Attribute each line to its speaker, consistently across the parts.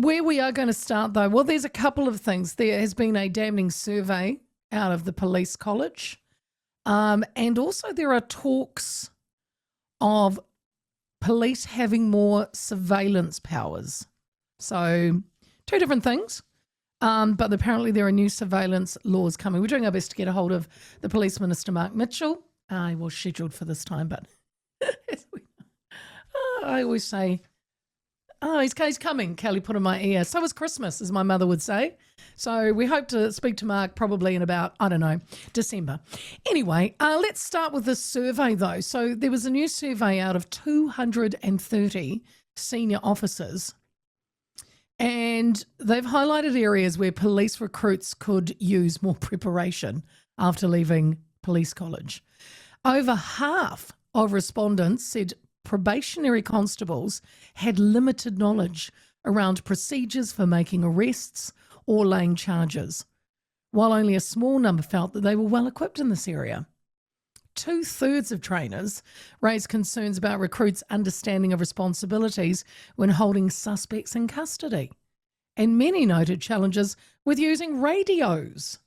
Speaker 1: Where we are going to start, though, well, there's a couple of things. There has been a damning survey out of the police college, and also there are talks of police having more surveillance powers. So two different things, but apparently there are new surveillance laws coming. We're doing our best to get a hold of the Police Minister, Mark Mitchell. He was scheduled for this time, but I always say, he's coming, Kelly put in my ear. So is Christmas, as my mother would say. So we hope to speak to Mark probably in about, December. Anyway, let's start with this survey, though. So there was a new survey out of 230 senior officers, and they've highlighted areas where police recruits could use more preparation after leaving police college. Over half of respondents said probationary constables had limited knowledge around procedures for making arrests or laying charges, while only a small number felt that they were well equipped in this area. 2/3 of trainers raised concerns about recruits' understanding of responsibilities when holding suspects in custody, and many noted challenges with using radios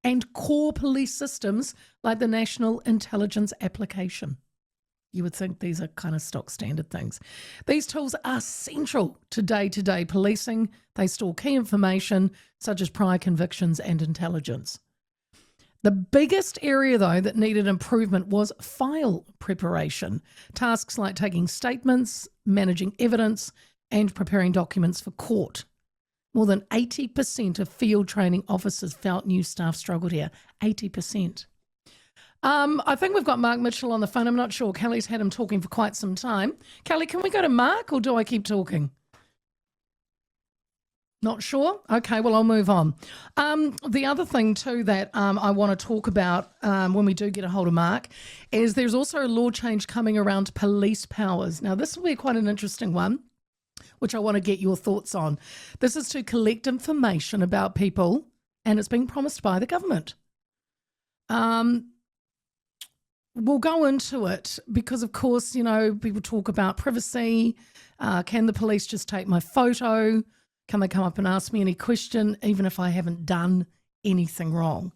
Speaker 1: and core police systems like the National Intelligence Application. You would think these are kind of stock standard things. These tools are central to day-to-day policing. They store key information such as prior convictions and intelligence. The biggest area, though, that needed improvement was file preparation. Tasks like taking statements, managing evidence, and preparing documents for court. More than 80% of field training officers felt new staff struggled here. 80%. I think we've got Mark Mitchell on the phone. I'm not sure. Kelly's had him talking for quite some time. Kelly, can we go to Mark, or do I keep talking? Not sure? Okay, well, I'll move on. The other thing too that I want to talk about when we do get a hold of Mark is there's also a law change coming around police powers. Now, this will be quite an interesting one, which I want to get your thoughts on. This is to collect information about people, and it's being promised by the government. We'll go into it because, of course, people talk about privacy. Can the police just take my photo? Can they come up and ask me any question, even if I haven't done anything wrong?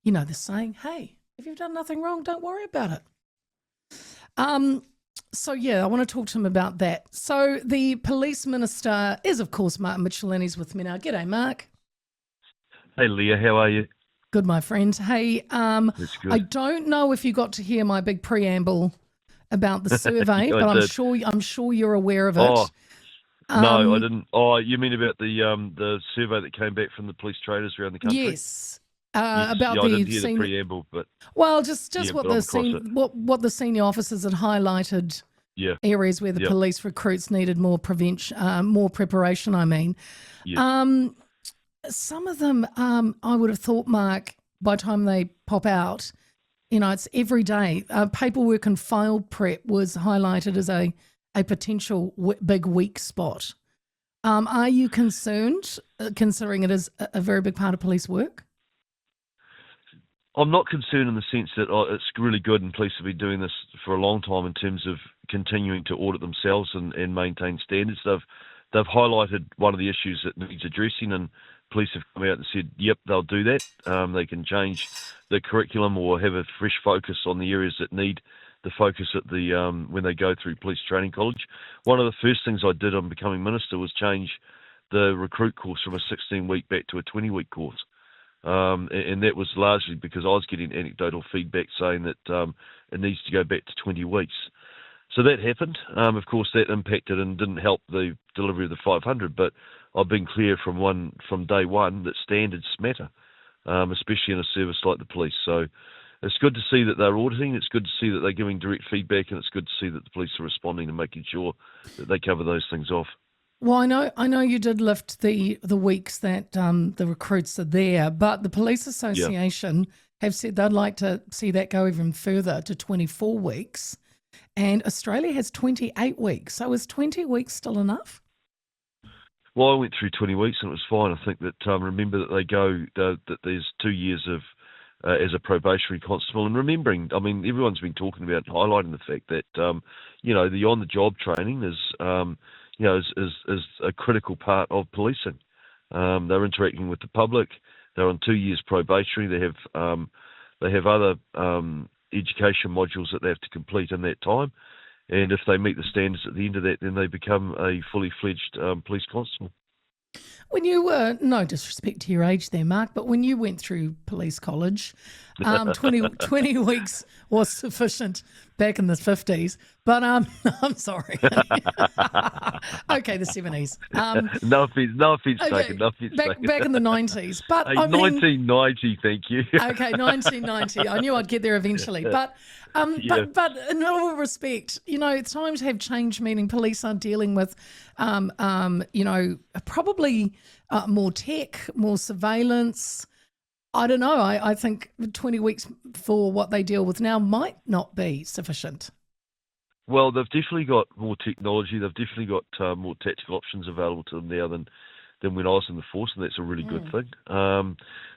Speaker 1: They're saying, hey, if you've done nothing wrong, don't worry about it. So, yeah, I want to talk to him about that. So the police minister is, of course, Mark Mitchell, and he's with me now. G'day, Mark.
Speaker 2: Hey, Leah, how are you?
Speaker 1: Good, my friend. Hey,
Speaker 2: That's good.
Speaker 1: I don't know if you got to hear my big preamble about the survey,
Speaker 2: Yeah,
Speaker 1: but
Speaker 2: I
Speaker 1: I'm sure you're aware of it.
Speaker 2: Oh, no, I didn't. Oh, you mean about the survey that came back from the police traders around the country?
Speaker 1: Yes.
Speaker 2: Yes.
Speaker 1: About
Speaker 2: I
Speaker 1: the
Speaker 2: didn't hear the preamble, but
Speaker 1: well, just
Speaker 2: yeah,
Speaker 1: what
Speaker 2: but
Speaker 1: what the senior officers had highlighted.
Speaker 2: yeah,
Speaker 1: Areas where the
Speaker 2: Yep.
Speaker 1: police recruits needed more more preparation.
Speaker 2: yeah,
Speaker 1: Some of them, I would have thought, Mark, by the time they pop out, it's every day. Paperwork and file prep was highlighted as a potential big weak spot. Are you concerned, considering it is a very big part of police work?
Speaker 2: I'm not concerned in the sense that it's really good, and police have been doing this for a long time in terms of continuing to audit themselves and maintain standards. They've highlighted one of the issues that needs addressing, and police have come out and said, yep, they'll do that. They can change the curriculum or have a fresh focus on the areas that need the focus at the when they go through police training college. One of the first things I did on becoming minister was change the recruit course from a 16-week back to a 20-week course. And that was largely because I was getting anecdotal feedback saying that it needs to go back to 20 weeks. So that happened. Of course, that impacted and didn't help the delivery of the 500, but I've been clear from day one that standards matter, especially in a service like the police. So it's good to see that they're auditing, it's good to see that they're giving direct feedback, and it's good to see that the police are responding and making sure that they cover those things off.
Speaker 1: Well, I know you did lift the weeks that the recruits are there, but the Police Association have said they'd like to see that go even further to 24 weeks, and Australia has 28 weeks. So is 20 weeks still enough?
Speaker 2: Well, I went through 20 weeks and it was fine. I think that remember that that there's 2 years of as a probationary constable, and remembering, I mean, everyone's been talking about and highlighting the fact that the on-the-job training is is a critical part of policing. They're interacting with the public. They're on 2 years probationary. They have other education modules that they have to complete in that time. And if they meet the standards at the end of that, then they become a fully fledged police constable.
Speaker 1: When you were, no disrespect to your age there, Mark, but when you went through police college, 20 weeks was sufficient back in the 50s. But I'm sorry. Okay, the 70s.
Speaker 2: No offense
Speaker 1: Okay,
Speaker 2: taken. No offense taken.
Speaker 1: back in the 90s. But
Speaker 2: Hey,
Speaker 1: I mean,
Speaker 2: 1990, thank you.
Speaker 1: okay, 1990. I knew I'd get there eventually. But
Speaker 2: Yeah.
Speaker 1: but in all respect, times have changed, meaning police are dealing with probably more tech, more surveillance. I don't know. I think 20 weeks for what they deal with now might not be sufficient.
Speaker 2: Well, they've definitely got more technology. They've definitely got more tactical options available to them now than when I was in the force, and that's a really good thing.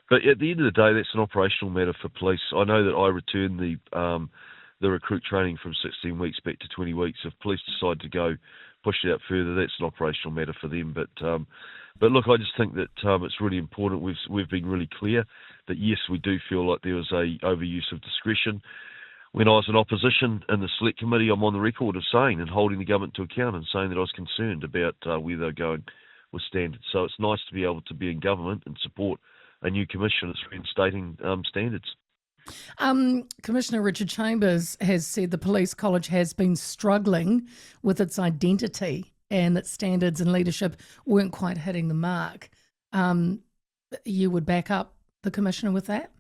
Speaker 2: But at the end of the day, that's an operational matter for police. I know that I returned the recruit training from 16 weeks back to 20 weeks. If police decide to go push it out further, that's an operational matter for them. But look, I just think that it's really important. We've been really clear that yes, we do feel like there was a overuse of discretion. When I was in opposition in the select committee, I'm on the record of saying and holding the government to account and saying that I was concerned about where they're going with standards. So it's nice to be able to be in government and support a new commission that's reinstating standards.
Speaker 1: Commissioner Richard Chambers has said the police college has been struggling with its identity and that standards and leadership weren't quite hitting the mark. You would back up the commissioner with that?